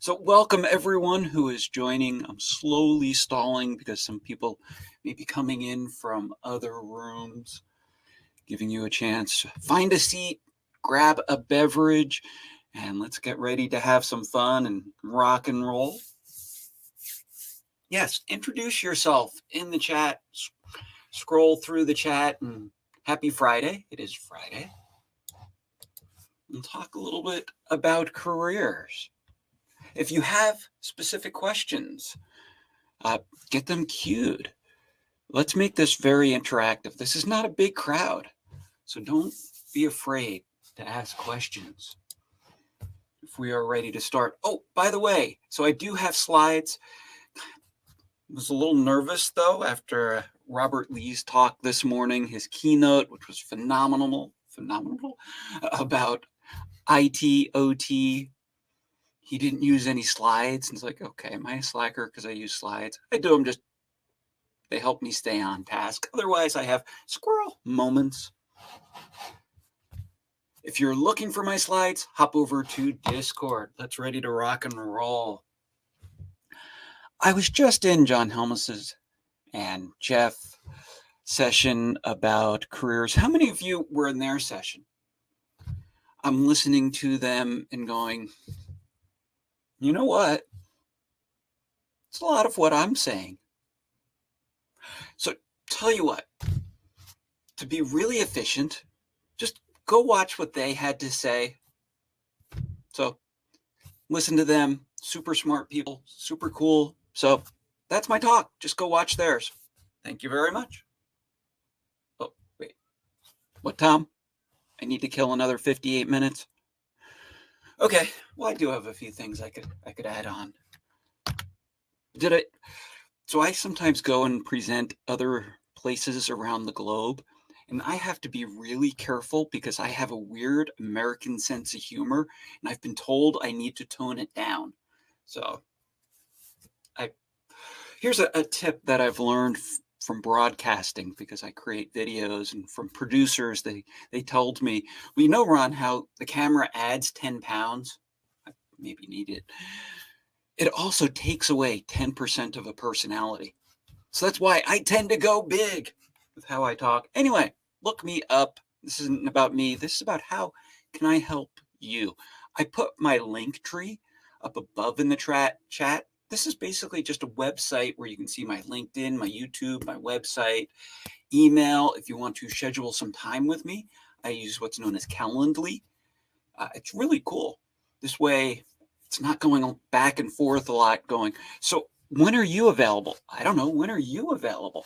So welcome everyone who is joining. I'm slowly stalling because some people may be coming in from other rooms, giving you a chance. Find a seat, grab a beverage, and let's get ready to have some fun and rock and roll. Yes, introduce yourself in the chat. Scroll through the chat and happy Friday. It is Friday. We'll talk a little bit about careers. If you have specific questions, get them queued. Let's make this very interactive. This is not a big crowd, so don't be afraid to ask questions. If we are ready to start. Oh, by the way, so I do have slides. I was a little nervous though after Robert Lee's talk this morning, his keynote, which was phenomenal, about IT, OT. He didn't use any slides. And it's like, okay, am I a slacker because I use slides? I do them just, they help me stay on task. Otherwise, I have squirrel moments. If you're looking for my slides, hop over to Discord. Let's ready to rock and roll. I was just in John Helmus's and Jeff session about careers. How many of you were in their session? I'm listening to them and going, you know what? It's a lot of what I'm saying. So tell you what, to be really efficient, just go watch what they had to say. So listen to them, super smart people, super cool. So that's my talk. Just go watch theirs. Thank you very much. Oh, wait. What, Tom? I need to kill another 58 minutes? Okay, well, I do have a few things I could add on. So I sometimes go and present other places around the globe, and I have to be really careful because I have a weird American sense of humor, and I've been told I need to tone it down. So here's a tip that I've learned from broadcasting because I create videos, and from producers, they told me, well, you know, Ron, how the camera adds 10 pounds? I maybe need it. It also takes away 10% of a personality. So that's why I tend to go big with how I talk. Anyway, look me up. This isn't about me. This is about how can I help you. I put my link tree up above in the chat. This is basically just a website where you can see my LinkedIn, my YouTube, my website, email. If you want to schedule some time with me, I use what's known as Calendly. It's really cool. This way, it's not going back and forth a lot going, so when are you available? I don't know. When are you available?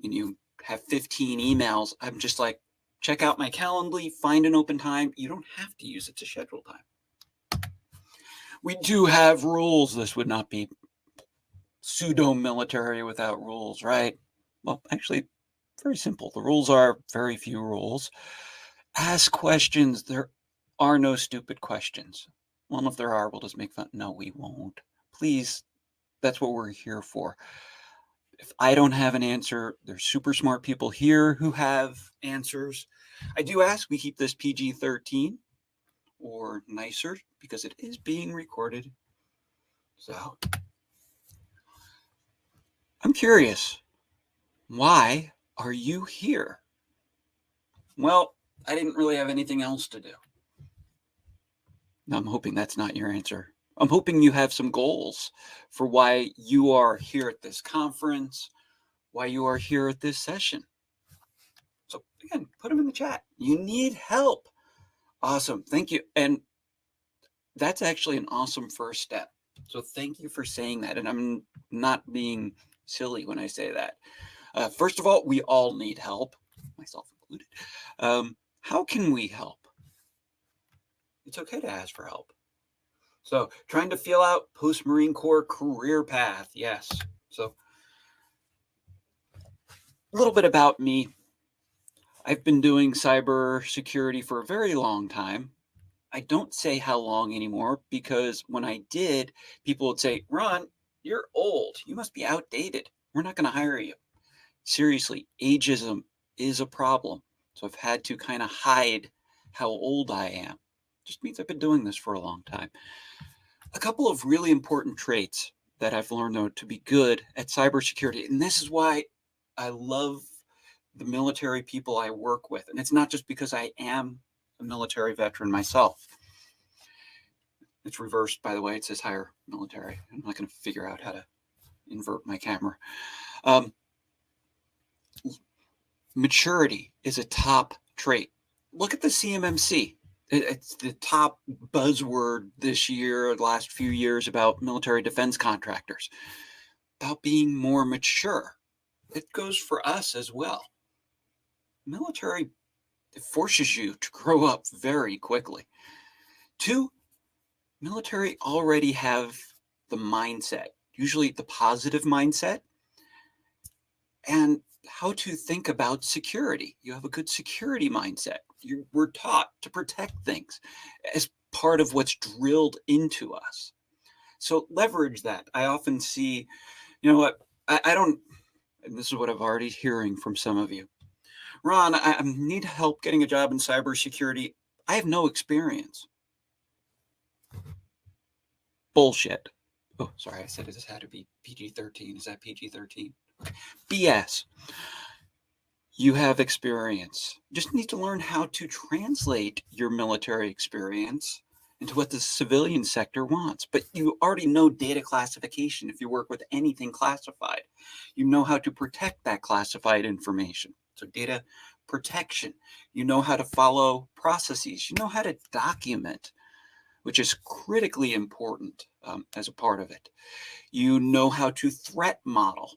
And you have 15 emails. I'm just like, check out my Calendly, find an open time. You don't have to use it to schedule time. We do have rules. This would not be pseudo-military without rules, right? Well, actually, very simple. The rules are very few rules. Ask questions. There are no stupid questions. Well, if there are, we'll just make fun. No, we won't. Please, that's what we're here for. If I don't have an answer, there's super smart people here who have answers. I do ask we keep this PG-13 or nicer because it is being recorded. So I'm curious, why are you here? Well, I didn't really have anything else to do. I'm hoping that's not your answer. I'm hoping you have some goals for why you are here at this conference, why you are here at this session. So again, put them in the chat. You need help. Awesome. Thank you. And that's actually an awesome first step. So thank you for saying that. And I'm not being silly when I say that. First of all, we all need help, myself included. How can we help? It's okay to ask for help. So trying to feel out post-Marine Corps career path. Yes. So a little bit about me. I've been doing cybersecurity for a very long time. I don't say how long anymore because when I did, people would say, Ron, you're old. You must be outdated. We're not going to hire you. Seriously, ageism is a problem. So I've had to kind of hide how old I am. Just means I've been doing this for a long time. A couple of really important traits that I've learned though to be good at cybersecurity, and this is why I love the military people I work with. And it's not just because I am a military veteran myself. It's reversed, by the way. It says higher military. I'm not going to figure out how to invert my camera. Um, Maturity is a top trait. Look at the CMMC. It's the top buzzword this year, the last few years about military defense contractors, about being more mature. It goes for us as well. Military forces you to grow up very quickly. Two, military already have the mindset, usually the positive mindset, and how to think about security. You have a good security mindset. We're taught to protect things as part of what's drilled into us. So leverage that. I often see, you know what, I don't, and this is what I've already hearing from some of you. Ron, I need help getting a job in cybersecurity. I have no experience. Bullshit. Oh, sorry, I said this had to be PG-13. Is that PG-13? BS. You have experience. You just need to learn how to translate your military experience into what the civilian sector wants. But you already know data classification if you work with anything classified. You know how to protect that classified information. So data protection. You know how to follow processes. You know how to document, which is critically important as a part of it. You know how to threat model.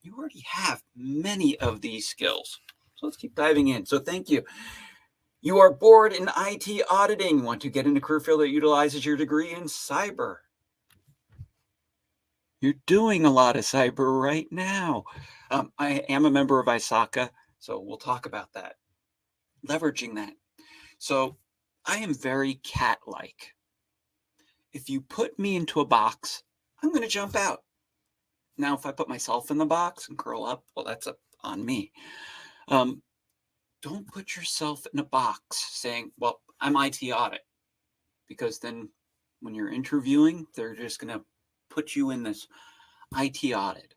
You already have many of these skills. So let's keep diving in. So thank you. You are bored in IT auditing, want to get in a career field that utilizes your degree in cyber. You're doing a lot of cyber right now. I am a member of VetSecCon, so we'll talk about that. Leveraging that. So I am very cat-like. If you put me into a box, I'm going to jump out. Now, if I put myself in the box and curl up, well, that's up on me. Don't put yourself in a box saying, well, I'm IT audit, because then when you're interviewing, they're just going to put you in this IT audit.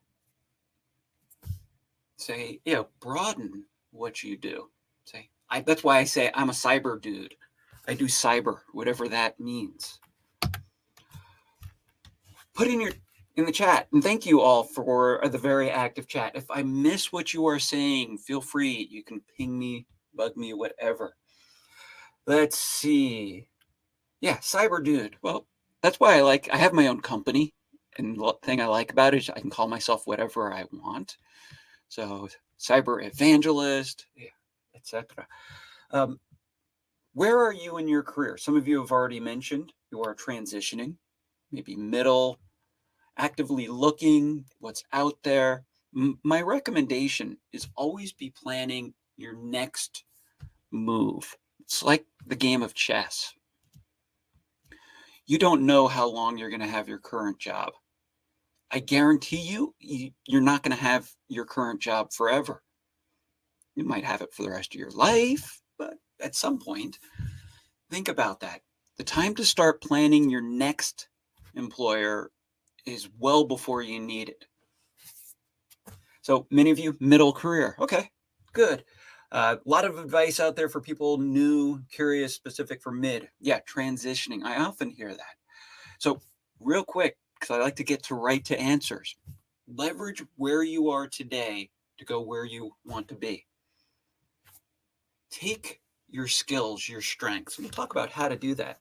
Say, broaden what you do. Say, that's why I say I'm a cyber dude. I do cyber, whatever that means. Put in the chat, and thank you all for the very active chat. If I miss what you are saying, feel free. You can ping me, bug me, whatever. Let's see. Yeah, cyber dude. Well, that's why I have my own company. And the thing I like about it is I can call myself whatever I want. So cyber evangelist, etc. Where are you in your career? Some of you have already mentioned you are transitioning, maybe middle, actively looking what's out there. My recommendation is always be planning your next move. It's like the game of chess. You don't know how long you're going to have your current job. I guarantee you're not going to have your current job forever. You might have it for the rest of your life, but at some point, think about that. The time to start planning your next employer is well before you need it. So many of you, middle career. Okay, good. A lot of advice out there for people new, curious, specific for mid. Yeah, transitioning. I often hear that. So real quick, because I like to get right to answers. Leverage where you are today to go where you want to be. Take your skills, your strengths. We'll talk about how to do that.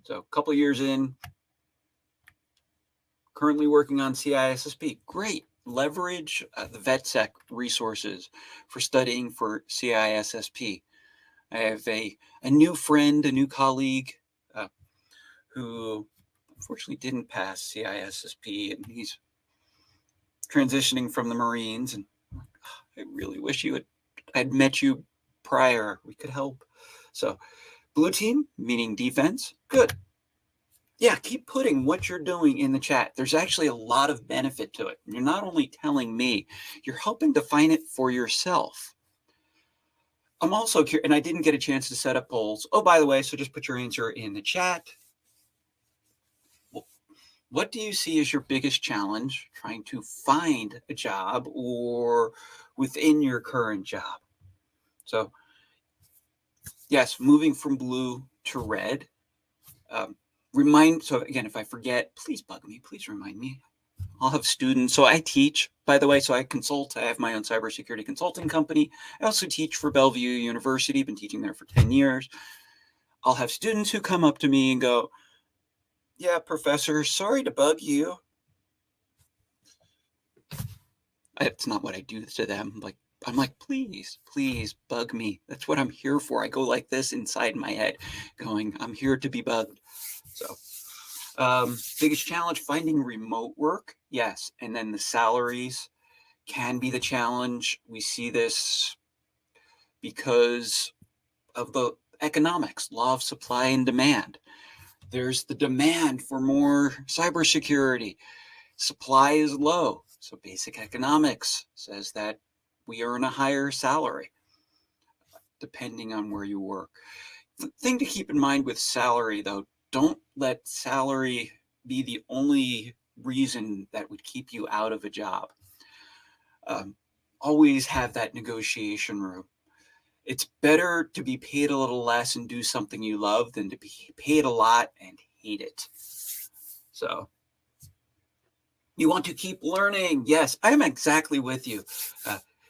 So a couple years in, currently working on CISSP. Great. Leverage the VetSec resources for studying for CISSP. I have a new friend, a new colleague who unfortunately didn't pass CISSP, and he's transitioning from the Marines. And I really wish I'd met you prior. We could help. So blue team, meaning defense. Good. Yeah, keep putting what you're doing in the chat. There's actually a lot of benefit to it. You're not only telling me, you're helping define it for yourself. I'm also curious, and I didn't get a chance to set up polls. Oh, by the way, so just put your answer in the chat. What do you see as your biggest challenge trying to find a job or within your current job? So, yes, moving from blue to red. So again, if I forget, please bug me, please remind me. I'll have students. So I teach, by the way, so I consult. I have my own cybersecurity consulting company. I also teach for Bellevue University, been teaching there for 10 years. I'll have students who come up to me and go, "Yeah, professor, sorry to bug you." It's not what I do to them. I'm like, please, please bug me. That's what I'm here for. I go like this inside my head, going, I'm here to be bugged. So, biggest challenge, finding remote work. Yes. And then the salaries can be the challenge. We see this because of the economics, law of supply and demand. There's the demand for more cybersecurity. Supply is low. So basic economics says that we earn a higher salary depending on where you work. The thing to keep in mind with salary, though, don't let salary be the only reason that would keep you out of a job. Always have that negotiation room. It's better to be paid a little less and do something you love than to be paid a lot and hate it. So you want to keep learning. Yes, I am exactly with you.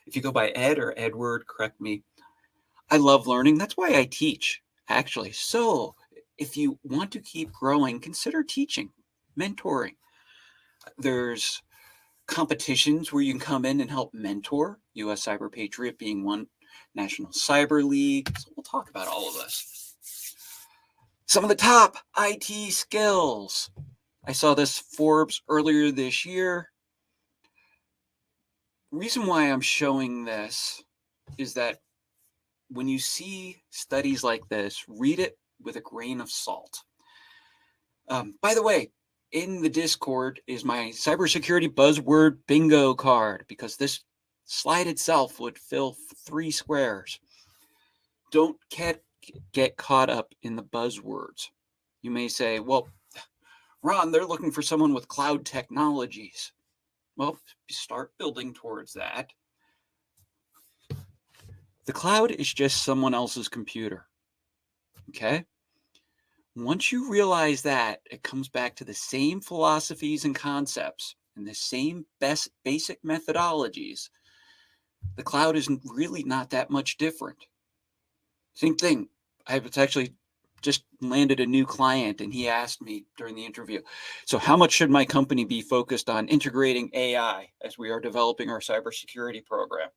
If you go by Ed or Edward, correct me. I love learning. That's why I teach, actually. So if you want to keep growing, consider teaching, mentoring. There's competitions where you can come in and help mentor, US Cyber Patriot being one, National Cyber League. So we'll talk about all of this. Some of the top IT skills. I saw this Forbes earlier this year. Reason why I'm showing this is that when you see studies like this, read it with a grain of salt. By the way, in the Discord is my cybersecurity buzzword bingo card, because this slide itself would fill 3 squares. Don't get caught up in the buzzwords. You may say, well, Ron, they're looking for someone with cloud technologies. Well, start building towards that. The cloud is just someone else's computer. Okay? Once you realize that, it comes back to the same philosophies and concepts and the same basic methodologies. The cloud is really not that much different. Same thing. I've actually just landed a new client, and he asked me during the interview, so how much should my company be focused on integrating AI as we are developing our cybersecurity program?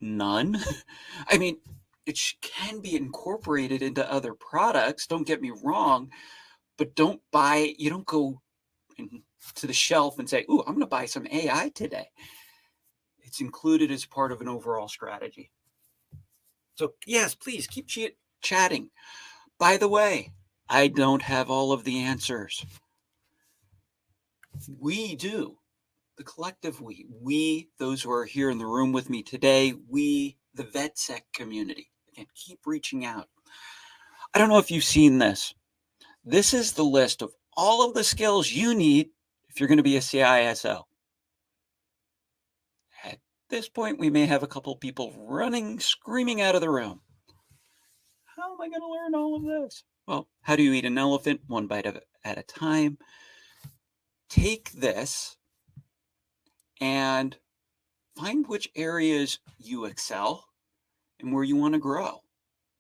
None. I mean, it can be incorporated into other products, don't get me wrong, but you don't go to the shelf and say, ooh, I'm going to buy some AI today. It's included as part of an overall strategy. So yes, please keep chatting. By the way, I don't have all of the answers. We do. The collective we, those who are here in the room with me today, we, the VetSec community. Again, keep reaching out. I don't know if you've seen this. This is the list of all of the skills you need if you're going to be a CISO. At this point, we may have a couple people running, screaming out of the room. How am I going to learn all of this? Well, how do you eat an elephant? One bite at a time. Take this and find which areas you excel and where you want to grow,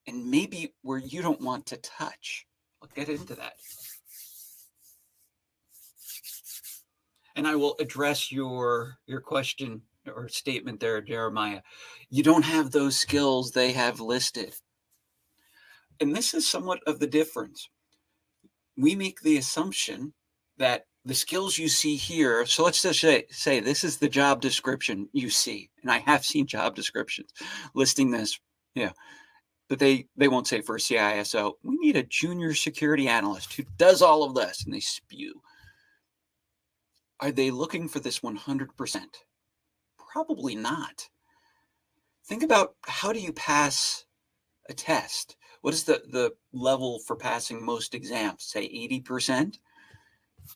and maybe where you don't want to touch. I'll get into that. And I will address your question or statement there, Jeremiah. You don't have those skills they have listed. And this is somewhat of the difference. We make the assumption that the skills you see here, so let's just say this is the job description you see, and I have seen job descriptions listing this, yeah, but they won't say for a CISO, we need a junior security analyst who does all of this, and they spew. Are they looking for this 100%? Probably not. Think about, how do you pass a test? What is the level for passing most exams? Say 80%?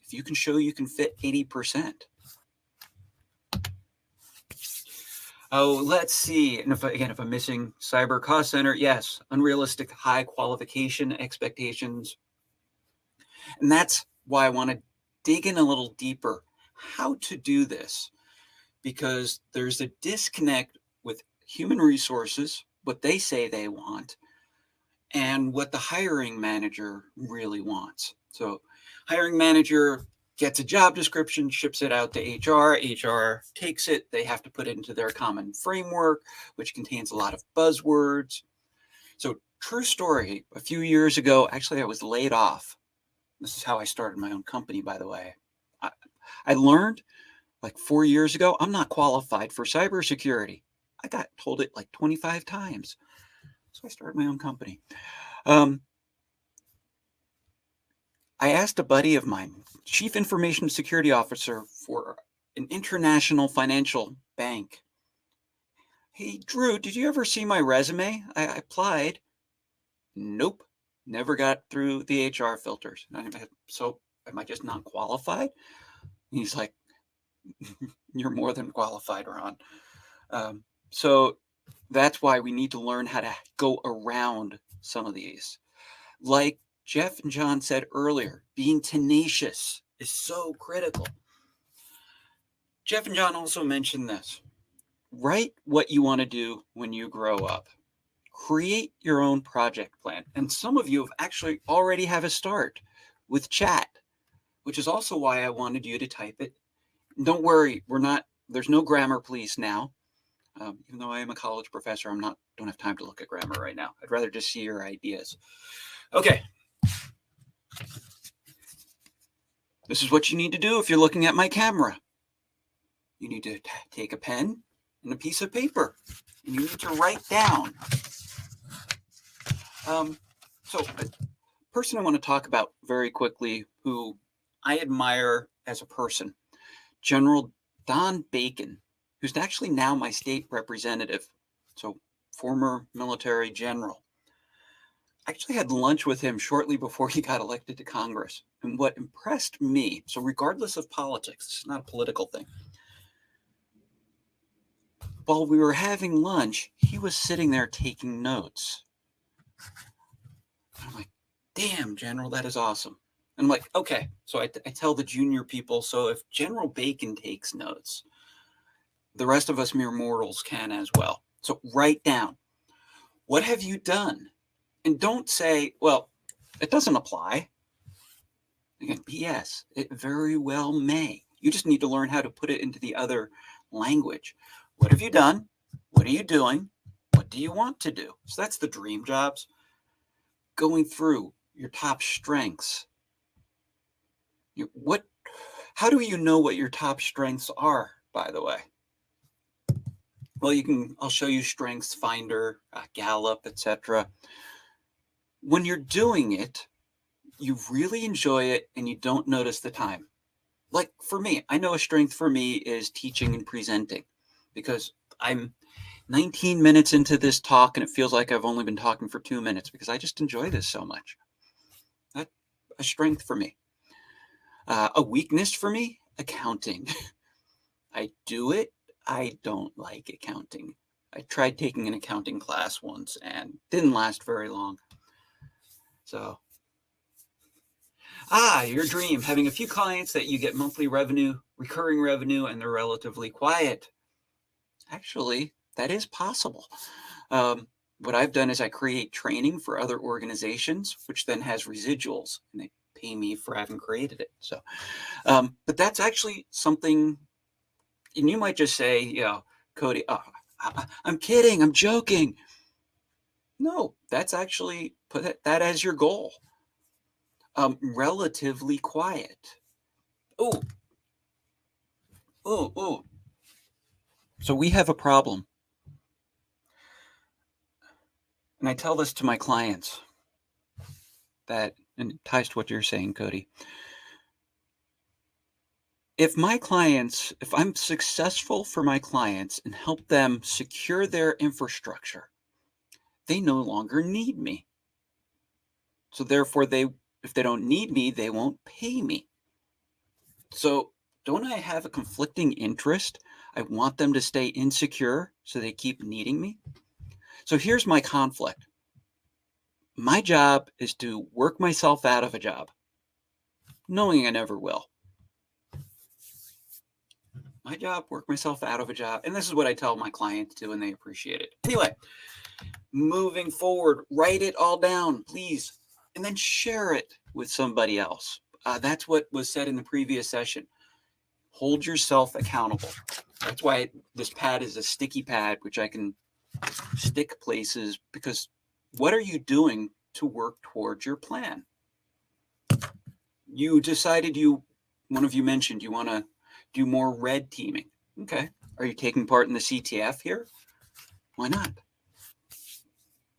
If you can show you can fit 80%. Oh, let's see. And if I'm missing cyber cost center, yes, unrealistic high qualification expectations. And that's why I want to dig in a little deeper how to do this, because there's a disconnect with human resources, what they say they want, and what the hiring manager really wants. So, hiring manager gets a job description, ships it out to HR. HR takes it. They have to put it into their common framework, which contains a lot of buzzwords. So, true story, a few years ago, actually, I was laid off. This is how I started my own company, by the way. I learned like 4 years ago, I'm not qualified for cybersecurity. I got told it like 25 times. So I started my own company. Um, I asked a buddy of mine, chief information security officer for an international financial bank. Hey, Drew, did you ever see my resume? I applied. Nope. Never got through the HR filters. So am I just not qualified? He's like, you're more than qualified, Ron. So that's why we need to learn how to go around some of these. Like Jeff and John said earlier, being tenacious is so critical. Jeff and John also mentioned this. Write what you want to do when you grow up. Create your own project plan. And some of you have actually already have a start with chat, which is also why I wanted you to type it. Don't worry, there's no grammar police now. Even though I am a college professor, don't have time to look at grammar right now. I'd rather just see your ideas. Okay. This is what you need to do if you're looking at my camera. You need to take a pen and a piece of paper, and you need to write down. So a person I want to talk about very quickly who I admire as a person, General Don Bacon, who's actually now my state representative. So former military general. I actually had lunch with him shortly before he got elected to Congress. And what impressed me, so regardless of politics, it's not a political thing. While we were having lunch, he was sitting there taking notes. I'm like, damn, General, that is awesome. And I'm like, okay. So I tell the junior people, so if General Bacon takes notes, the rest of us mere mortals can as well. So write down, what have you done? And don't say, well, it doesn't apply. Again, P.S., it very well may. You just need to learn how to put it into the other language. What have you done? What are you doing? What do you want to do? So that's the dream jobs. Going through your top strengths. How do you know what your top strengths are, by the way? Well, I'll show you Strengths Finder, Gallup, etc. When you're doing it, you really enjoy it and you don't notice the time. Like for me, I know a strength for me is teaching and presenting, because I'm 19 minutes into this talk and it feels like I've only been talking for 2 minutes because I just enjoy this so much. That's a strength for me. A weakness for me, accounting. I do it. I don't like accounting. I tried taking an accounting class once and didn't last very long. So, your dream, having a few clients that you get monthly revenue, recurring revenue, and they're relatively quiet. Actually, that is possible. What I've done is I create training for other organizations, which then has residuals, and they pay me for having created it. So, but that's actually something, and you might just say, Cody, I'm kidding, I'm joking. No, that's actually, put that as your goal. Relatively quiet. Oh. So we have a problem. And I tell this to my clients, and it ties to what you're saying, Cody. If I'm successful for my clients and help them secure their infrastructure, they no longer need me. So therefore, if they don't need me, they won't pay me. So don't I have a conflicting interest? I want them to stay insecure so they keep needing me. So here's my conflict. My job is to work myself out of a job, knowing I never will. My job, work myself out of a job. And this is what I tell my clients to, and they appreciate it. Anyway, moving forward, write it all down, please, and then share it with somebody else. That's what was said in the previous session. Hold yourself accountable. That's why this pad is a sticky pad, which I can stick places, because what are you doing to work towards your plan? You decided one of you mentioned you want to do more red teaming. Okay. Are you taking part in the CTF here? Why not?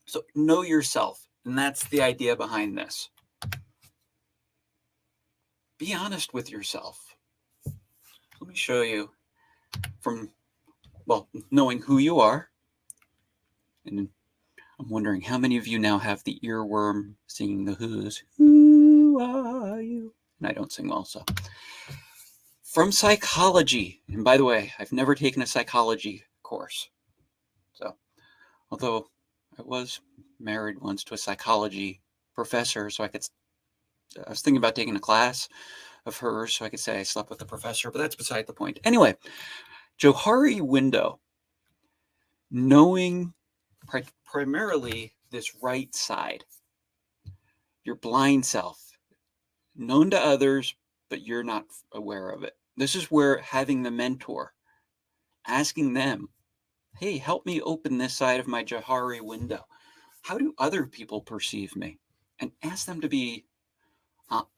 So know yourself. And that's the idea behind this. Be honest with yourself. Let me show you from, knowing who you are. And I'm wondering how many of you now have the earworm singing the Who's. Who are you? And I don't sing well, so. From psychology. And by the way, I've never taken a psychology course. So, although I was married once to a psychology professor, so I was thinking about taking a class of hers so I could say I slept with the professor, but that's beside the point. Anyway, Johari window. Knowing primarily this right side, your blind self, known to others, but you're not aware of it. This is where having the mentor, asking them, hey, help me open this side of my Johari window. How do other people perceive me? And ask them to be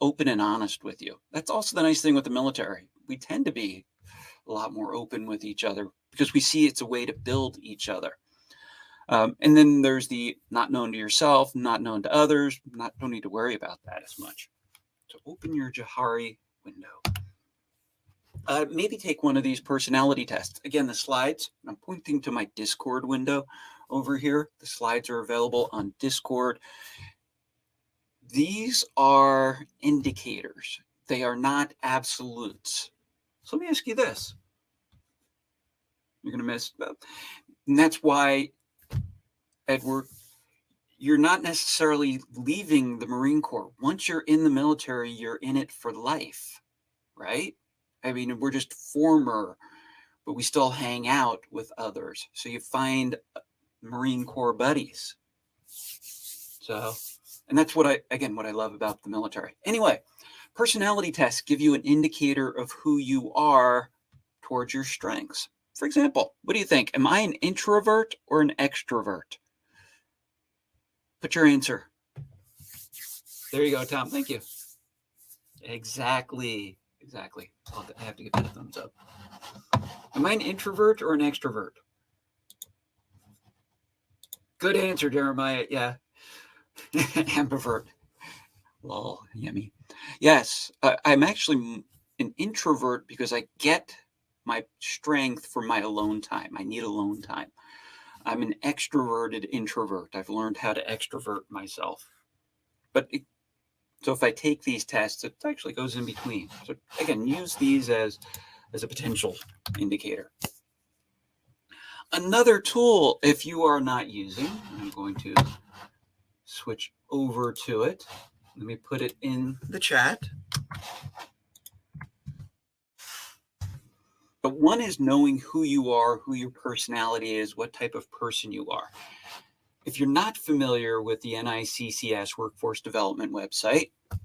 open and honest with you. That's also the nice thing with the military. We tend to be a lot more open with each other because we see it's a way to build each other. And then there's the not known to yourself, not known to others. Don't need to worry about that as much. So open your Johari window. Maybe take one of these personality tests. Again, the slides, I'm pointing to my Discord window over here. The slides are available on Discord. These are indicators. They are not absolutes. So let me ask you this. You're going to miss, and that's why, Edward, you're not necessarily leaving the Marine Corps. Once you're in the military, you're in it for life, right? I mean, we're just former, but we still hang out with others. So you find Marine Corps buddies. So, and that's what I love about the military. Anyway, personality tests give you an indicator of who you are towards your strengths. For example, what do you think? Am I an introvert or an extrovert? Put your answer. There you go, Tom. Thank you. Exactly. I have to give that a thumbs up. Am I an introvert or an extrovert? Good answer, Jeremiah. Yeah. Ambivert. Lol, yummy. Yes, I'm actually an introvert because I get my strength from my alone time. I need alone time. I'm an extroverted introvert. I've learned how to extrovert myself. So if I take these tests, it actually goes in between. So again, use these as a potential indicator. Another tool, if you are not using, I'm going to switch over to it. Let me put it in the chat. But one is knowing who you are, who your personality is, what type of person you are. If you're not familiar with the NICCS Workforce Development website, I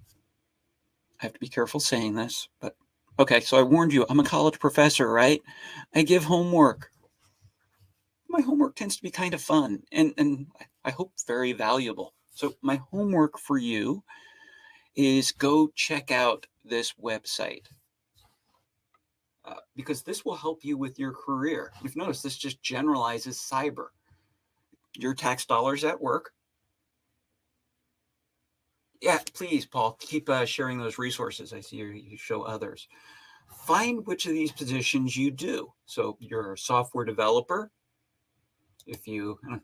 have to be careful saying this, but okay, so I warned you, I'm a college professor, right? I give homework. My homework tends to be kind of fun and I hope very valuable. So my homework for you is go check out this website. Because this will help you with your career. You've noticed this just generalizes cyber. Your tax dollars at work. Yeah, please, Paul, keep sharing those resources. I see you show others. Find which of these positions you do. So you're a software developer. If you, you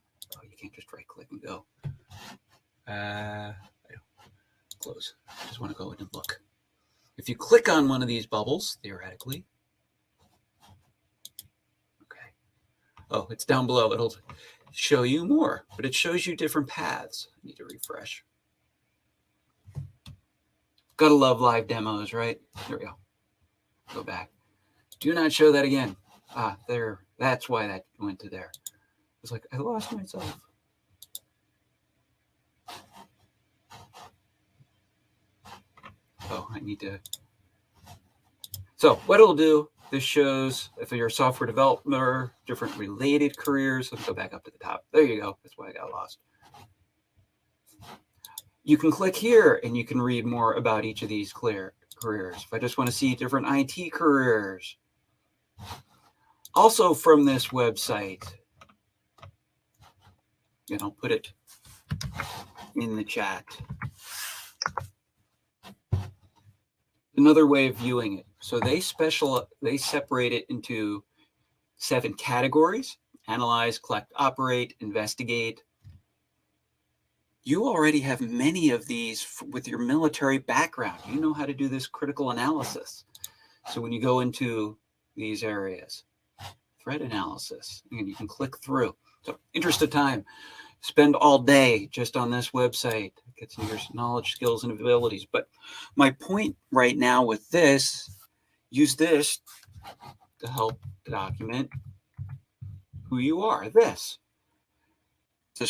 can't just right click and go. close. I just want to go in and look. If you click on one of these bubbles, theoretically, okay. Oh, it's down below. It'll show you more, but it shows you different paths. I need to refresh. Gotta love live demos, right? There we go. Go back. Do not show that again. Ah, there. That's why that went to there. It's like, I lost myself. Oh, I need to. So what it'll do, this shows if you're a software developer, different related careers. Let's go back up to the top. There you go. That's why I got lost. You can click here and you can read more about each of these careers. If I just want to see different IT careers. Also from this website, and I'll put it in the chat. Another way of viewing it. So they separate it into 7 categories: analyze, collect, operate, investigate. You already have many of these with your military background. You know how to do this critical analysis. So when you go into these areas, threat analysis, and you can click through. So interest of time, spend all day just on this website, get some of your knowledge, skills, and abilities. But my point right now with this, use this to help document who you are. This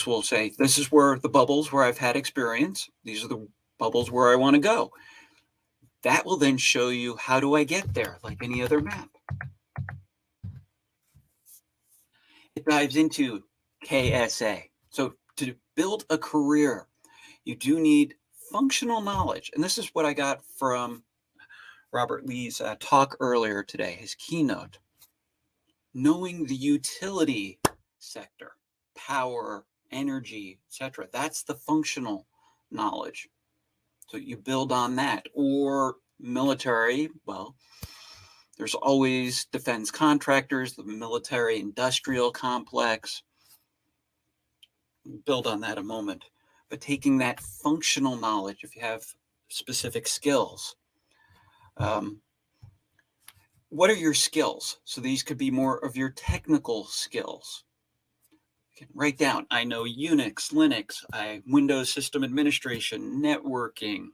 will say, this is where the bubbles where I've had experience. These are the bubbles where I want to go. That will then show you how do I get there, like any other map. It dives into KSA. So to build a career, you do need functional knowledge. And this is what I got from Robert Lee's talk earlier today, his keynote. Knowing the utility sector, power, energy, etc. That's the functional knowledge. So you build on that. Or military, well, there's always defense contractors, the military industrial complex. Build on that a moment. But taking that functional knowledge, if you have specific skills, what are your skills? So these could be more of your technical skills. You can write down, I know Unix, Linux, Windows system administration, networking.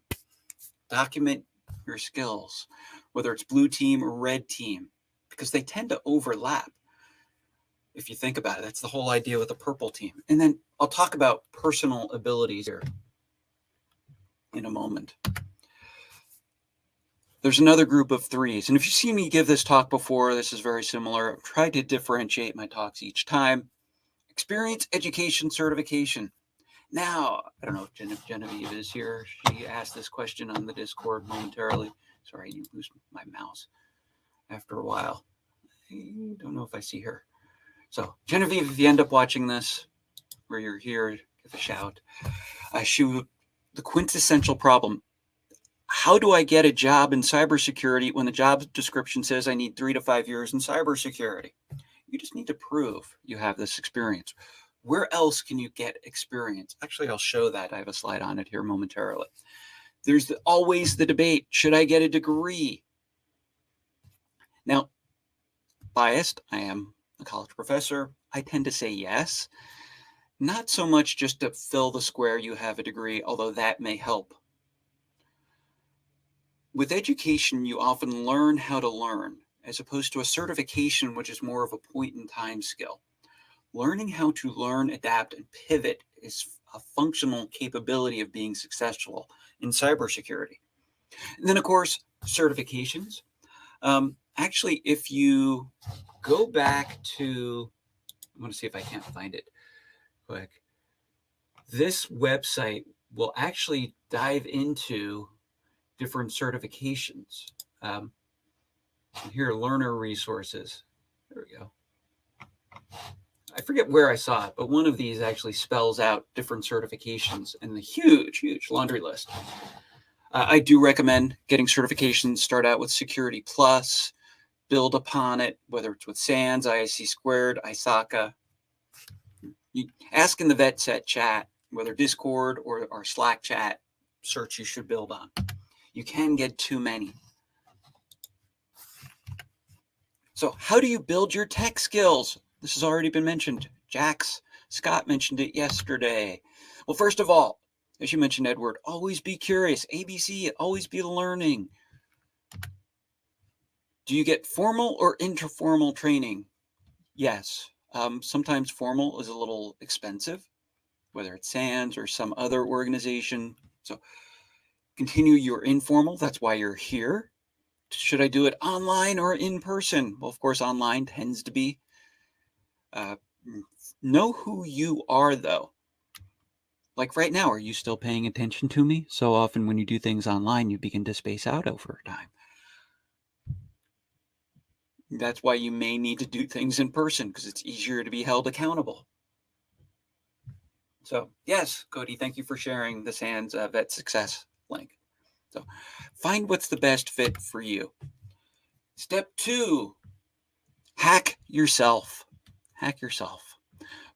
Document your skills, whether it's blue team or red team, because they tend to overlap. If you think about it, that's the whole idea with the purple team. And then I'll talk about personal abilities here in a moment. There's another group of 3s. And if you've seen me give this talk before, this is very similar. I've tried to differentiate my talks each time. Experience, education, certification. Now, I don't know if Genevieve is here. She asked this question on the Discord momentarily. Sorry, you lose my mouse after a while. I don't know if I see her. So, Genevieve, if you end up watching this, or you're here, give a shout. The quintessential problem. How do I get a job in cybersecurity when the job description says I need 3 to 5 years in cybersecurity? You just need to prove you have this experience. Where else can you get experience? Actually, I'll show that. I have a slide on it here momentarily. There's always the debate, should I get a degree? Now, biased, I am a college professor. I tend to say yes. Not so much just to fill the square you have a degree, although that may help. With education, you often learn how to learn, as opposed to a certification, which is more of a point-in-time skill. Learning how to learn, adapt, and pivot is a functional capability of being successful in cybersecurity. And then, of course, certifications. Actually, if you go back to, I'm going to see if I can't find it quick. This website will actually dive into different certifications. Here, learner resources. There we go. I forget where I saw it, but one of these actually spells out different certifications and the huge, huge laundry list. I do recommend getting certifications. Start out with Security Plus, build upon it, whether it's with SANS, ISC Squared, ISACA. You ask in the VetSec chat, whether Discord or our Slack chat, search you should build on. You can get too many. So how do you build your tech skills? This has already been mentioned. Scott mentioned it yesterday. Well, first of all, as you mentioned, Edward, always be curious. ABC, always be learning. Do you get formal or informal training? Yes. Sometimes formal is a little expensive, whether it's SANS or some other organization. So continue your informal. That's why you're here. Should I do it online or in person? Well, of course, online tends to be. Know who you are, though. Like right now, are you still paying attention to me? So often when you do things online, you begin to space out over time. That's why you may need to do things in person, because it's easier to be held accountable. So yes, Cody, thank you for sharing the SANS Vet Success link. So find what's the best fit for you. Step 2, hack yourself. Hack yourself.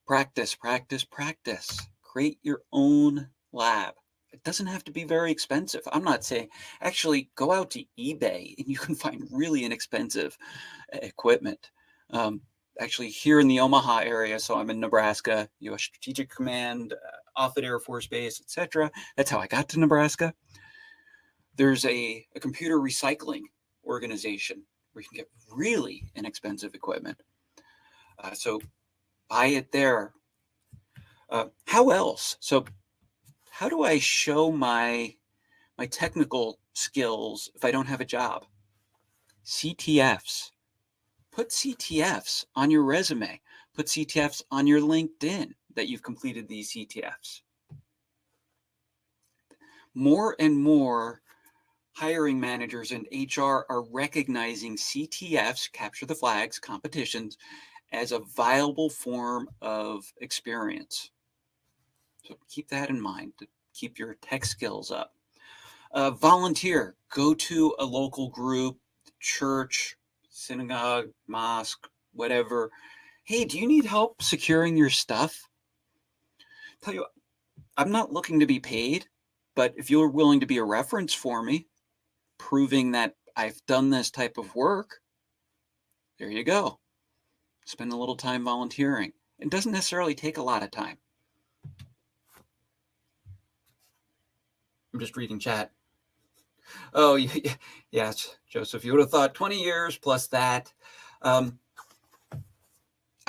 Practice, practice, practice. Create your own lab. It doesn't have to be very expensive. I'm not saying, actually go out to eBay and you can find really inexpensive equipment. Actually here in the Omaha area, so I'm in Nebraska, U.S. Strategic Command, Offutt Air Force Base, etc. That's how I got to Nebraska. There's a computer recycling organization where you can get really inexpensive equipment. So buy it there. How else? So how do I show my technical skills if I don't have a job? CTFs. Put CTFs on your resume. Put CTFs on your LinkedIn that you've completed these CTFs. More and more hiring managers and HR are recognizing CTFs, capture the flags, competitions, as a viable form of experience. So keep that in mind to keep your tech skills up. Volunteer. Go to a local group, church, synagogue, mosque, whatever. Hey, do you need help securing your stuff? Tell you, I'm not looking to be paid, but if you're willing to be a reference for me, proving that I've done this type of work, there you go. Spend a little time volunteering. It doesn't necessarily take a lot of time. I'm just reading chat. Oh, yes, Joseph, you would have thought 20 years plus that. I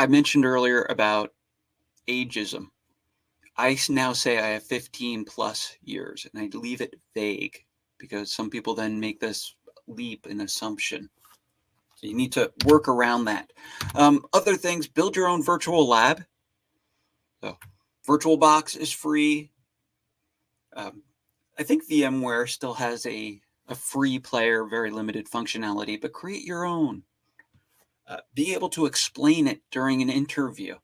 mentioned earlier about ageism. I now say I have 15 plus years, and I leave it vague because some people then make this leap in assumption. So you need to work around that. Other things, build your own virtual lab. So VirtualBox is free. I think VMware still has a free player, very limited functionality, but create your own. Be able to explain it during an interview.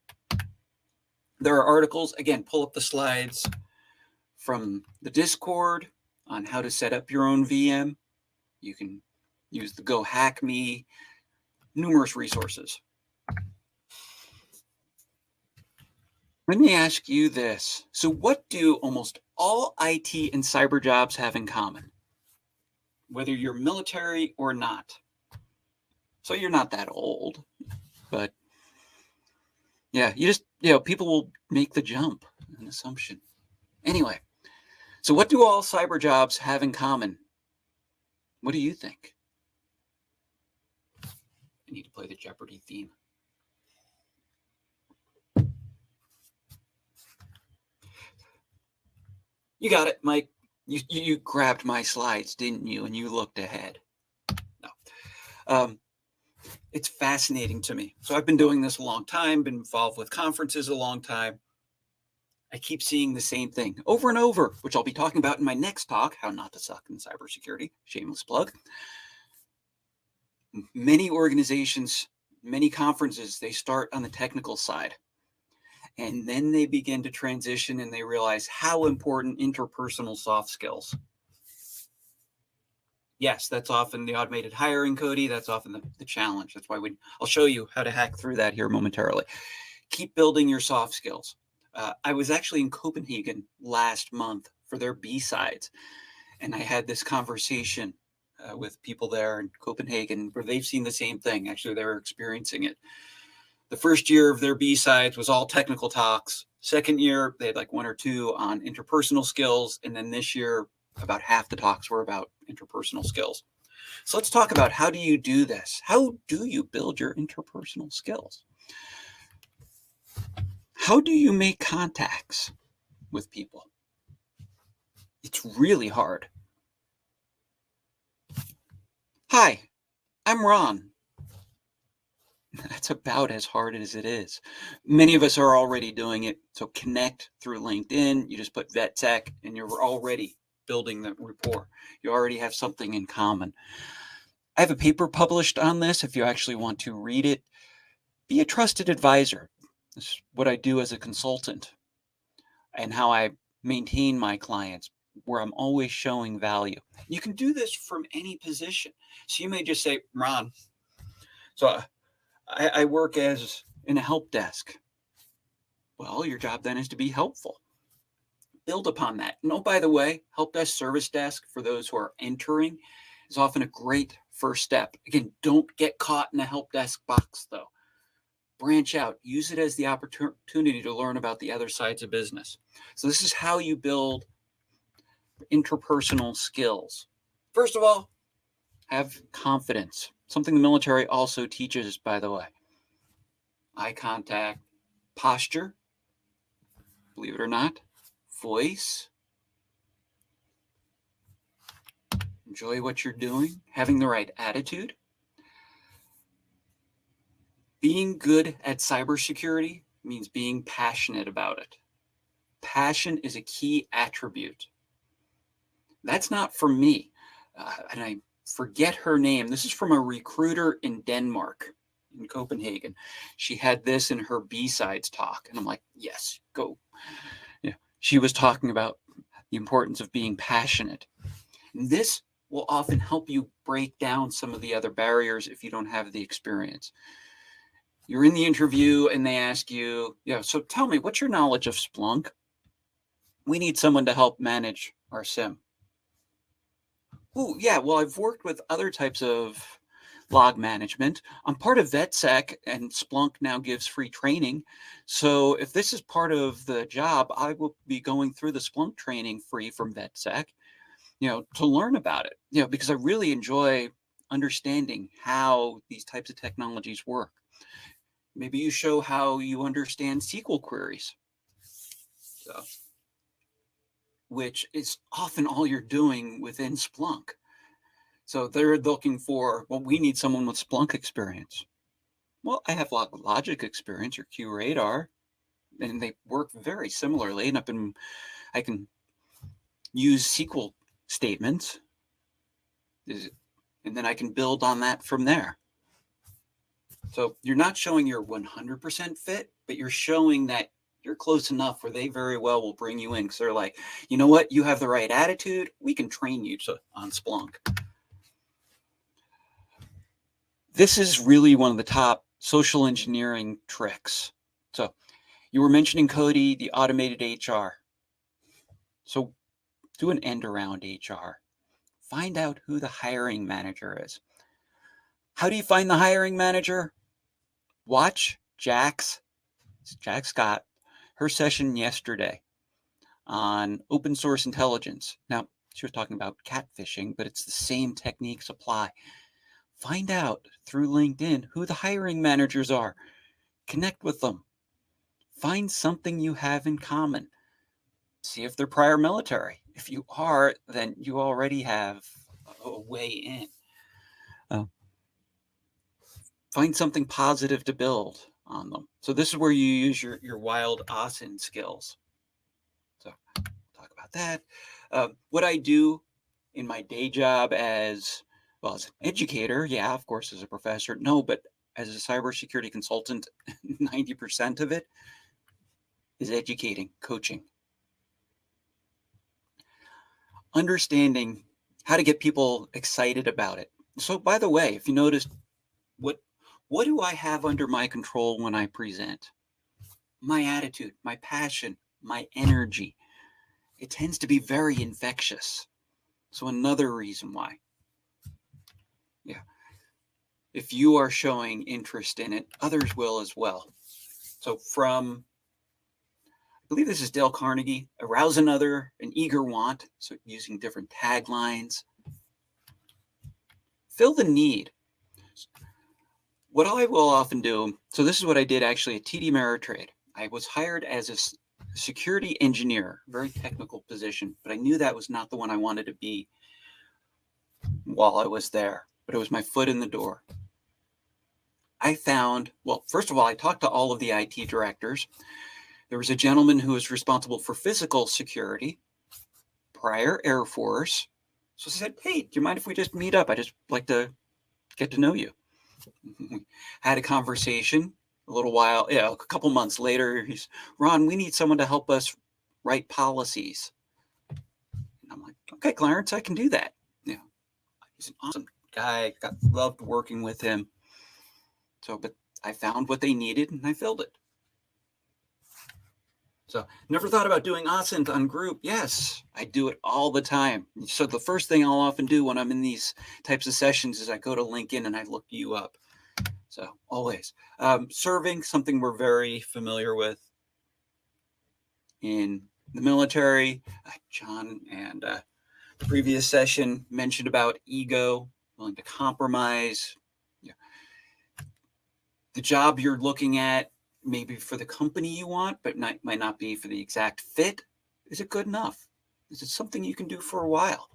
There are articles, again, pull up the slides from the Discord on how to set up your own VM. You can use the Go Hack Me, numerous resources. Let me ask you this. So what do almost all IT and cyber jobs have in common? Whether you're military or not. So you're not that old, but yeah, people will make the jump, an assumption. Anyway, so what do all cyber jobs have in common? What do you think? I need to play the Jeopardy theme. You got it, Mike. You grabbed my slides, didn't you? And you looked ahead. No. It's fascinating to me. So I've been doing this a long time, been involved with conferences a long time. I keep seeing the same thing over and over, which I'll be talking about in my next talk, How Not to Suck in Cybersecurity. Shameless plug. Many organizations, many conferences, they start on the technical side. And then they begin to transition and they realize how important interpersonal soft skills. Yes, that's often the automated hiring, Cody. That's often the challenge. That's why I'll show you how to hack through that here momentarily. Keep building your soft skills. I was actually in Copenhagen last month for their B-sides. And I had this conversation with people there in Copenhagen where they've seen the same thing. Actually, they were experiencing it. The first year of their B-sides was all technical talks. Second year, they had like one or two on interpersonal skills. And then this year, about half the talks were about interpersonal skills. So let's talk about, how do you do this? How do you build your interpersonal skills? How do you make contacts with people? It's really hard. Hi, I'm Ron. That's about as hard as it is. Many of us are already doing it. So connect through LinkedIn. You just put VetSec and you're already building that rapport. You already have something in common. I have a paper published on this if you actually want to read it. Be a trusted advisor. This is what I do as a consultant and how I maintain my clients, where I'm always showing value. You can do this from any position. So you may just say, Ron, so I work as in a help desk. Well, your job then is to be helpful. Build upon that. And oh, by the way, help desk, service desk for those who are entering is often a great first step. Again, don't get caught in a help desk box though. Branch out, use it as the opportunity to learn about the other sides of business. So this is how you build interpersonal skills. First of all, have confidence. Something the military also teaches, by the way. Eye contact, posture, believe it or not, voice. Enjoy what you're doing, having the right attitude. Being good at cybersecurity means being passionate about it. Passion is a key attribute. That's not from me. And I forget her name. This is from a recruiter in Denmark, in Copenhagen. She had this in her B-sides talk. And I'm like, yes, go. Yeah. She was talking about the importance of being passionate. And this will often help you break down some of the other barriers if you don't have the experience. You're in the interview and they ask you, so tell me, what's your knowledge of Splunk? We need someone to help manage our SIM. Oh, yeah, well, I've worked with other types of log management. I'm part of VetSec, and Splunk now gives free training. So if this is part of the job, I will be going through the Splunk training free from VetSec, to learn about it, because I really enjoy understanding how these types of technologies work. Maybe you show how you understand SQL queries, which is often all you're doing within Splunk. So they're looking for, well, we need someone with Splunk experience. Well, I have logic experience or QRadar, and they work very similarly. And I can use SQL statements, and then I can build on that from there. So you're not showing you're 100% fit, but you're showing that you're close enough where they very well will bring you in, because they're like, you know what, you have the right attitude. We can train you on Splunk. This is really one of the top social engineering tricks. So you were mentioning, Cody, the automated HR. So do an end around HR. Find out who the hiring manager is. How do you find the hiring manager? Watch Jack Scott, her session yesterday on open source intelligence. Now, she was talking about catfishing, but it's the same techniques apply. Find out through LinkedIn who the hiring managers are. Connect with them. Find something you have in common. See if they're prior military. If you are, then you already have a way in. Find something positive to build on them. So this is where you use your wild ASIN skills. So talk about that. What I do in my day job as an educator, yeah, of course, as a professor, no, but as a cybersecurity consultant, 90% of it is educating, coaching. Understanding how to get people excited about it. So by the way, if you noticed, what do I have under my control when I present? My attitude, my passion, my energy. it tends to be very infectious. So another reason why. Yeah. If you are showing interest in it, others will as well. So from, I believe this is Dale Carnegie, arouse another, an eager want. So using different taglines. Fill the need. What I will often do, so this is what I did actually at TD Ameritrade. I was hired as a security engineer, very technical position, but I knew that was not the one I wanted to be while I was there, but it was my foot in the door. I found, well, first of all, I talked to all of the IT directors. There was a gentleman who was responsible for physical security, prior Air Force. So I said, hey, do you mind if we just meet up? I just like to get to know you. Had a conversation a little while, a couple months later. He's, Ron, we need someone to help us write policies. And I'm like, okay, Clarence, I can do that. Yeah, he's an awesome guy. Loved working with him. So, but I found what they needed and I filled it. So never thought about doing OSINT on group. Yes, I do it all the time. So the first thing I'll often do when I'm in these types of sessions is I go to LinkedIn and I look you up. So always. Serving, something we're very familiar with in the military. John and the previous session mentioned about ego, willing to compromise. Yeah. The job you're looking at, maybe for the company you want, but might not be for the exact fit. Is it good enough? Is it something you can do for a while?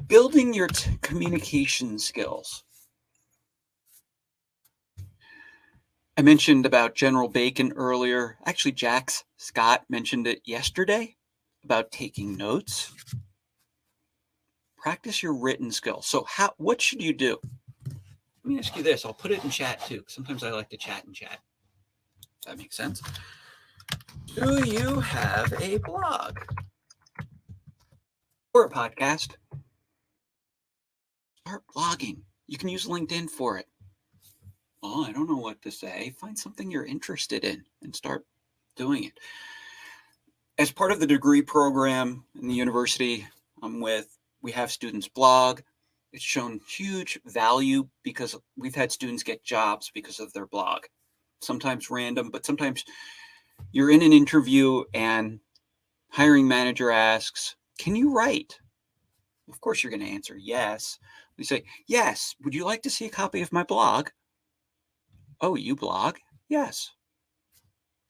Building your communication skills. I mentioned about General Bacon earlier. Actually, Jax Scott mentioned it yesterday about taking notes. Practice your written skills. So what should you do? Let me ask you this. I'll put it in chat too. Sometimes I like to chat in chat. That makes sense. Do you have a blog or a podcast? Start blogging. You can use LinkedIn for it. Oh, I don't know what to say. Find something you're interested in and start doing it. As part of the degree program in the university I'm with, we have students blog. It's shown huge value because we've had students get jobs because of their blog. Sometimes random, but sometimes you're in an interview and hiring manager asks, can you write? Of course, you're going to answer yes. We say, yes, would you like to see a copy of my blog? Oh, you blog? Yes.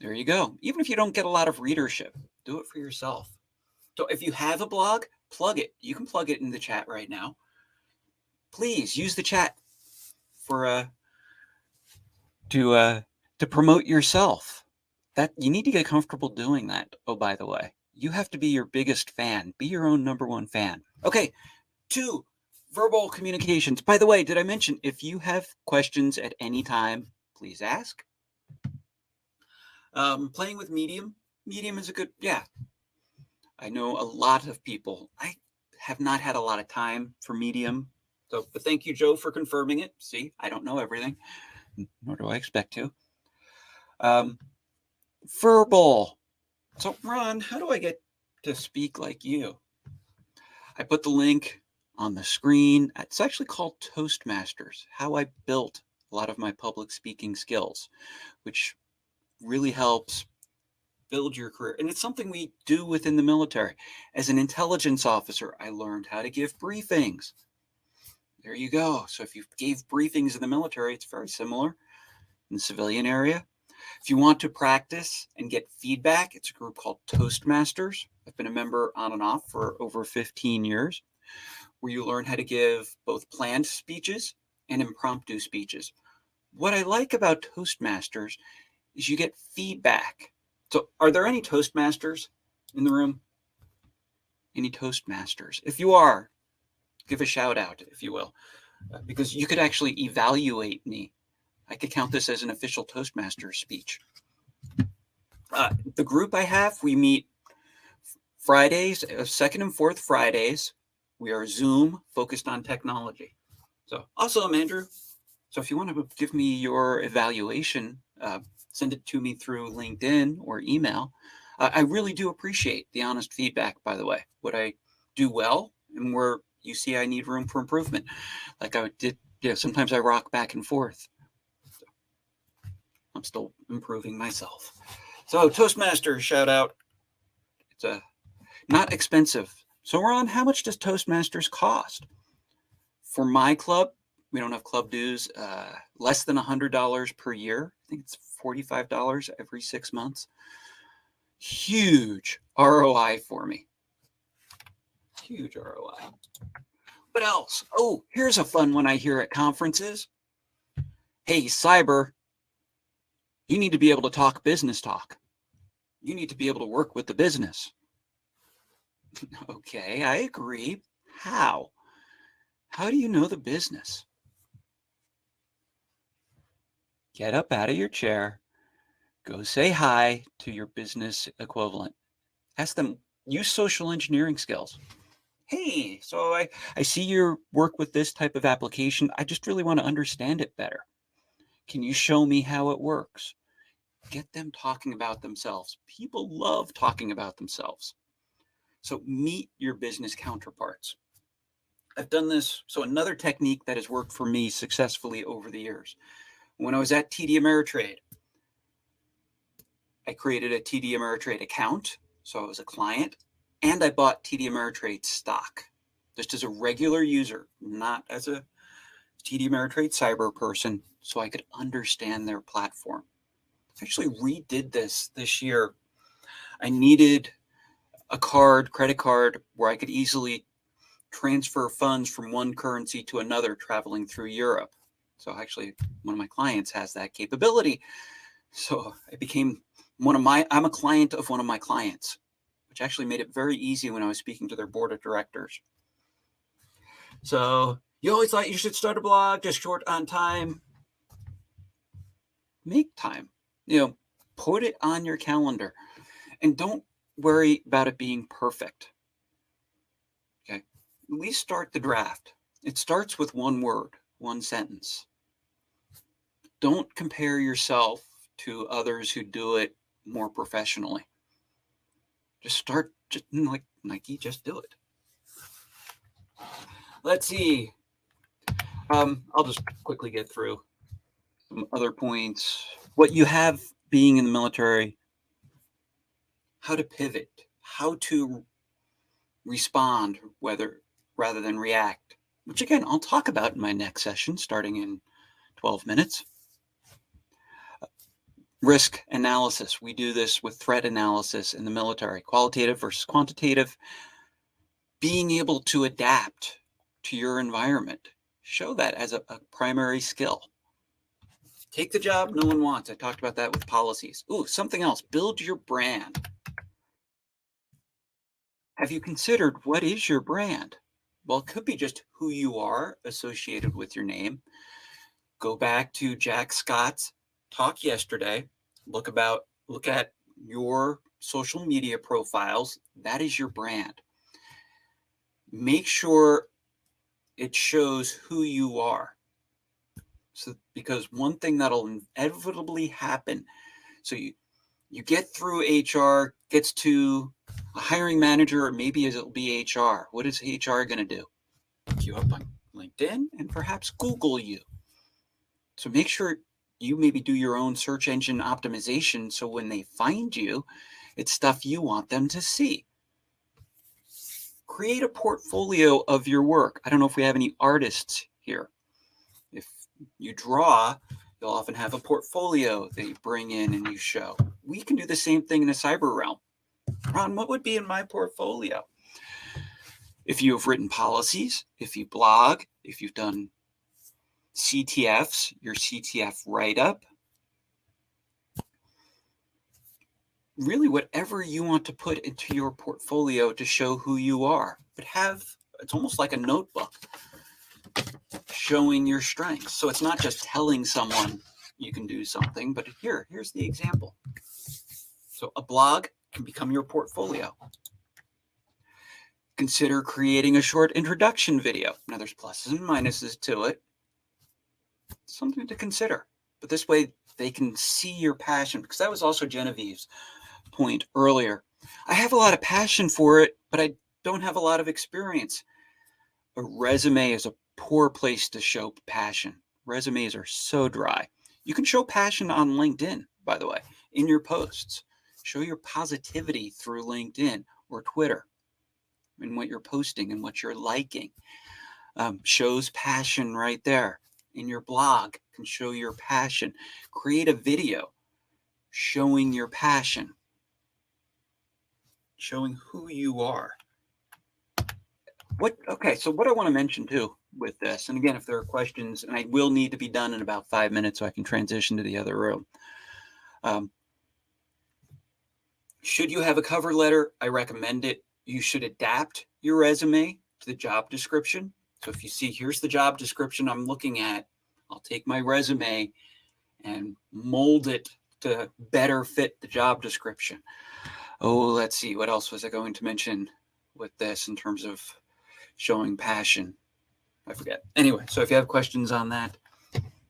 There you go. Even if you don't get a lot of readership, do it for yourself. So if you have a blog, plug it. You can plug it in the chat right now. Please use the chat for to promote yourself. That you need to get comfortable doing that. Oh, by the way, you have to be your biggest fan. Be your own number one fan. Okay, 2, verbal communications. By the way, did I mention if you have questions at any time, please ask. Playing with Medium. Medium is a good, yeah. I know a lot of people. I have not had a lot of time for Medium. So, but thank you, Joe, for confirming it. See, I don't know everything, nor do I expect to. Verbal. So, Ron, how do I get to speak like you? I put the link on the screen. It's actually called Toastmasters, how I built a lot of my public speaking skills, which really helps build your career. And it's something we do within the military. As an intelligence officer, I learned how to give briefings. There you go. So if you gave briefings in the military, it's very similar in the civilian area. If you want to practice and get feedback, it's a group called Toastmasters. I've been a member on and off for over 15 years, where you learn how to give both planned speeches and impromptu speeches. What I like about Toastmasters is you get feedback. So are there any Toastmasters in the room? Any Toastmasters? If you are, give a shout out, if you will, because you could actually evaluate me. I could count this as an official Toastmasters speech. The group I have, we meet Fridays, second and fourth Fridays. We are Zoom focused on technology. So awesome, Andrew. So if you want to give me your evaluation, send it to me through LinkedIn or email. I really do appreciate the honest feedback, by the way. What I do well and where you see I need room for improvement. Like I did, sometimes I rock back and forth. So I'm still improving myself. So Toastmasters shout out. It's not expensive. So Ron, how much does Toastmasters cost? For my club, we don't have club dues. Less than $100 per year. I think it's $45 every 6 months. Huge ROI for me. Huge ROI. What else? Oh, here's a fun one I hear at conferences. Hey, cyber, you need to be able to talk business talk. You need to be able to work with the business. Okay, I agree. How? How do you know the business? Get up out of your chair. Go say hi to your business equivalent. Ask them, use social engineering skills. Hey, so I see your work with this type of application. I just really want to understand it better. Can you show me how it works? Get them talking about themselves. People love talking about themselves. So meet your business counterparts. I've done this. So another technique that has worked for me successfully over the years. When I was at TD Ameritrade, I created a TD Ameritrade account. So I was a client and I bought TD Ameritrade stock just as a regular user, not as a TD Ameritrade cyber person, so I could understand their platform. I actually redid this year. I needed a credit card, where I could easily transfer funds from one currency to another traveling through Europe. So actually, one of my clients has that capability. So I became I'm a client of one of my clients, which actually made it very easy when I was speaking to their board of directors. So you always thought you should start a blog, just short on time. Make time, put it on your calendar and don't worry about it being perfect. Okay. At least start the draft. It starts with one word, one sentence. Don't compare yourself to others who do it more professionally. Just start, just like Nike, just do it. Let's see. I'll just quickly get through some other points. What you have being in the military, how to pivot, how to respond rather than react, which again, I'll talk about in my next session starting in 12 minutes. Risk analysis. We do this with threat analysis in the military, qualitative versus quantitative. Being able to adapt to your environment. Show that as a primary skill. Take the job no one wants. I talked about that with policies. Ooh, something else. Build your brand. Have you considered what is your brand? Well, it could be just who you are associated with your name. Go back to Jack Scott's talk yesterday. Look at your social media profiles. That is your brand. Make sure it shows who you are. So, because one thing that'll inevitably happen, so you get through HR, gets to a hiring manager, or maybe it'll be HR. What is HR going to do? Look you up on LinkedIn and perhaps Google you. So make sure you maybe do your own search engine optimization, so when they find you, it's stuff you want them to see. Create a portfolio of your work. I don't know if we have any artists here. If you draw, you'll often have a portfolio that you bring in and you show. We can do the same thing in a cyber realm. Ron, what would be in my portfolio? If you have written policies, if you blog, if you've done CTFs, your CTF write-up, really whatever you want to put into your portfolio to show who you are. But it's almost like a notebook showing your strengths. So it's not just telling someone you can do something, but here's the example. So a blog can become your portfolio. Consider creating a short introduction video. Now there's pluses and minuses to it. Something to consider. But this way they can see your passion, because that was also Genevieve's point earlier. I have a lot of passion for it, but I don't have a lot of experience. A resume is a poor place to show passion. Resumes are so dry. You can show passion on LinkedIn, by the way, in your posts. Show your positivity through LinkedIn or Twitter in what you're posting and what you're liking. Shows passion right there. In your blog, can show your passion. Create a video showing your passion, showing who you are. So what I want to mention too with this, and again, if there are questions, and I will need to be done in about 5 minutes so I can transition to the other room. Should you have a cover letter, I recommend it. You should adapt your resume to the job description. So if you see, here's the job description I'm looking at, I'll take my resume and mold it to better fit the job description. Oh, let's see, what else was I going to mention with this in terms of showing passion? I forget. Anyway, so if you have questions on that,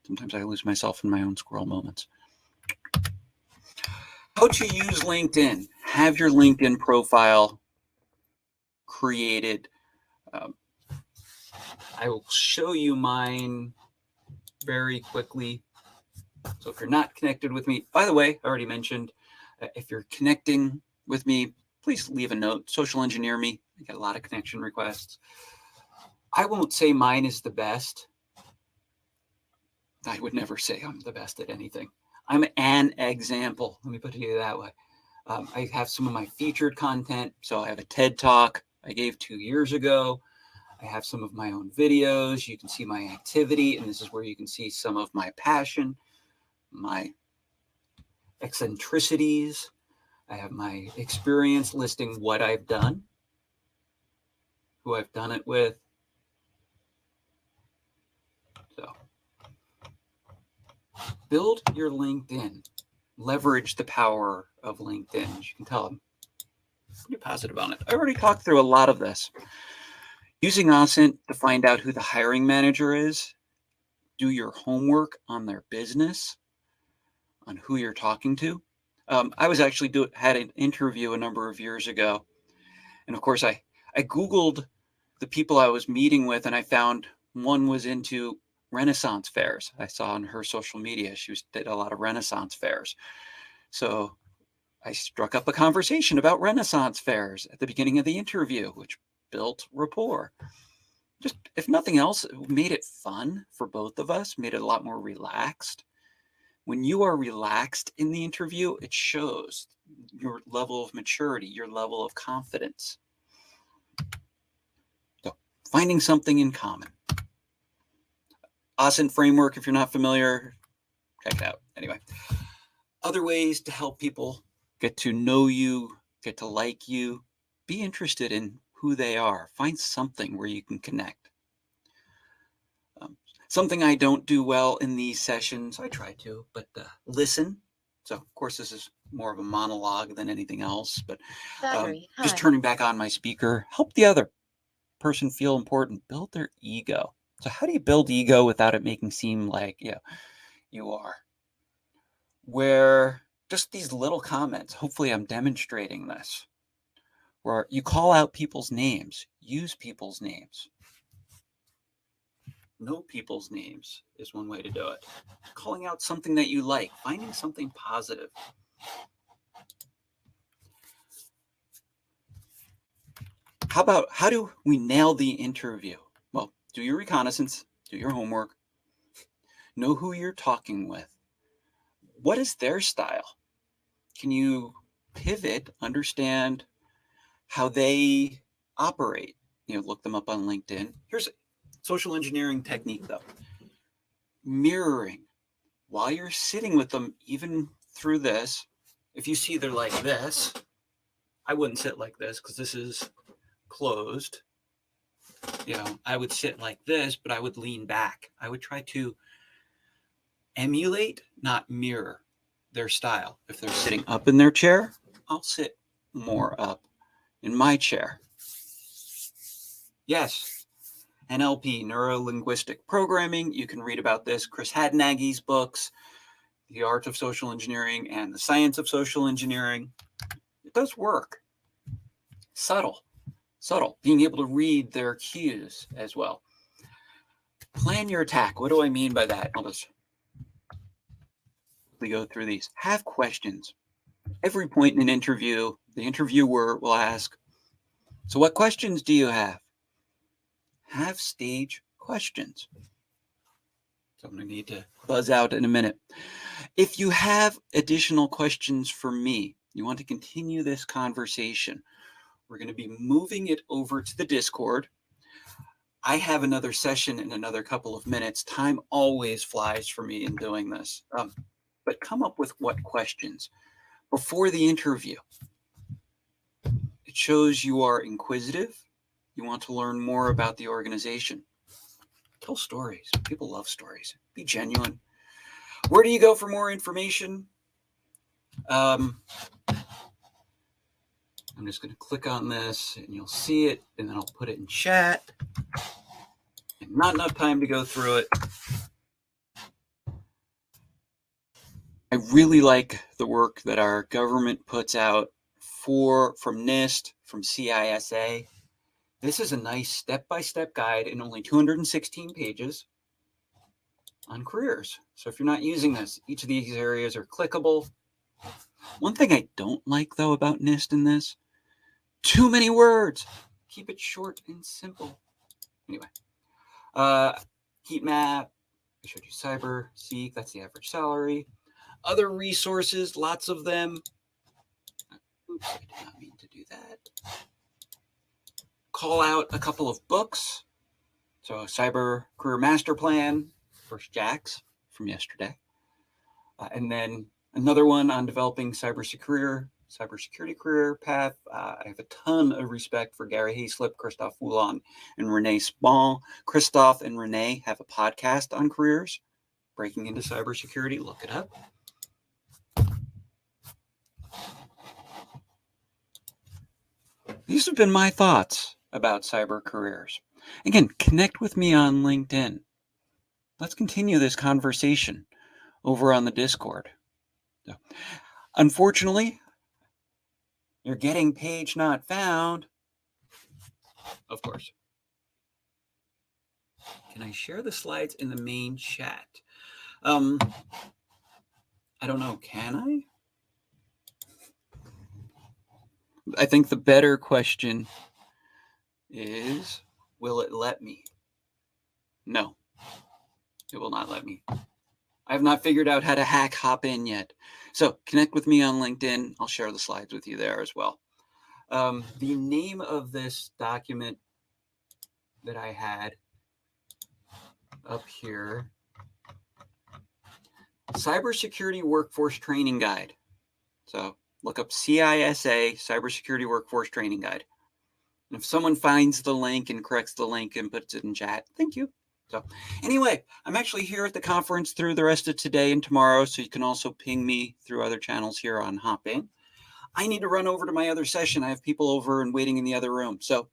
sometimes I lose myself in my own squirrel moments. How to use LinkedIn. Have your LinkedIn profile created. I will show you mine very quickly. So if you're not connected with me, by the way, I already mentioned, if you're connecting with me, please leave a note. Social engineer me. I get a lot of connection requests. I won't say mine is the best. I would never say I'm the best at anything. I'm an example. Let me put it that way. I have some of my featured content. So I have a TED Talk I gave 2 years ago. I have some of my own videos. You can see my activity, and this is where you can see some of my passion, my eccentricities. I have my experience listing what I've done, who I've done it with. So build your LinkedIn. Leverage the power of LinkedIn. As you can tell, I'm pretty positive on it. I already talked through a lot of this. Using Ascent to find out who the hiring manager is. Do your homework on their business, on who you're talking to. I was actually had an interview a number of years ago. And of course, I Googled the people I was meeting with, and I found one was into Renaissance fairs. I saw on her social media, she did a lot of Renaissance fairs. So I struck up a conversation about Renaissance fairs at the beginning of the interview, which built rapport. Just, if nothing else, it made it fun for both of us, made it a lot more relaxed. When you are relaxed in the interview, it shows your level of maturity, your level of confidence. So, finding something in common. Ascent framework, if you're not familiar, check it out. Anyway, other ways to help people get to know you, get to like you, be interested in who they are. Find something where you can connect. Something I don't do well in these sessions, I try to, but listen. So, of course, this is more of a monologue than anything else, but just turning back on my speaker, help the other person feel important, build their ego. So how do you build ego without it making seem like you are? Where just these little comments, hopefully I'm demonstrating this, where you call out people's names, use people's names. Know people's names is one way to do it. Calling out something that you like, finding something positive. How do we nail the interview? Well, do your reconnaissance, do your homework, know who you're talking with. What is their style? Can you pivot, understand how they operate? Look them up on LinkedIn. Here's a social engineering technique, though. Mirroring. While you're sitting with them, even through this, if you see they're like this, I wouldn't sit like this because this is closed. I would sit like this, but I would lean back. I would try to emulate, not mirror their style. If they're sitting up in their chair, I'll sit more up in my chair. Yes, NLP, neuro-linguistic programming. You can read about this. Chris Hadnagy's books, The Art of Social Engineering and The Science of Social Engineering. it does work. Subtle, being able to read their cues as well. Plan your attack. What do I mean by that? I'll just go through these. Have questions. Every point in an interview, the interviewer will ask, so what questions do you have? Have stage questions. So I'm going to need to buzz out in a minute. If you have additional questions for me, you want to continue this conversation, we're going to be moving it over to the Discord. I have another session in another couple of minutes. Time always flies for me in doing this. But come up with what questions before the interview. It shows you are inquisitive. You want to learn more about the organization. Tell stories. People love stories. Be genuine. Where do you go for more information? I'm just going to click on this and you'll see it, and then I'll put it in chat. And not enough time to go through it. I really like the work that our government puts out from NIST, from CISA. This is a nice step-by-step guide in only 216 pages on careers. So if you're not using this, each of these areas are clickable. One thing I don't like, though, about NIST in this, too many words. Keep it short and simple. Anyway, heat map. I showed you cyber, seek, that's the average salary. Other resources, lots of them. Oops, I did not mean to do that. Call out a couple of books. So Cyber Career Master Plan, First Jacks from yesterday. And then another one on developing cybersecurity career path. I have a ton of respect for Gary Hayslip, Christophe Woulon, and Renee Small. Christophe and Renee have a podcast on careers, breaking into cybersecurity. Look it up. These have been my thoughts about cyber careers. Again, connect with me on LinkedIn. Let's continue this conversation over on the Discord. So, unfortunately, you're getting page not found. Of course. Can I share the slides in the main chat? I don't know. Can I? I think the better question is, will it let me? No, it will not let me. I have not figured out how to hack Hopin yet. So connect with me on LinkedIn. I'll share the slides with you there as well. The name of this document that I had up here, Cybersecurity Workforce Training Guide. So look up CISA, Cybersecurity Workforce Training Guide. And if someone finds the link and corrects the link and puts it in chat, thank you. So anyway, I'm actually here at the conference through the rest of today and tomorrow, so you can also ping me through other channels here on Hopin. I need to run over to my other session. I have people over and waiting in the other room. So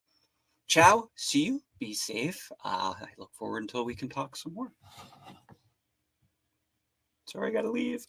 ciao, see you, be safe. I look forward until we can talk some more. Sorry, I got to leave.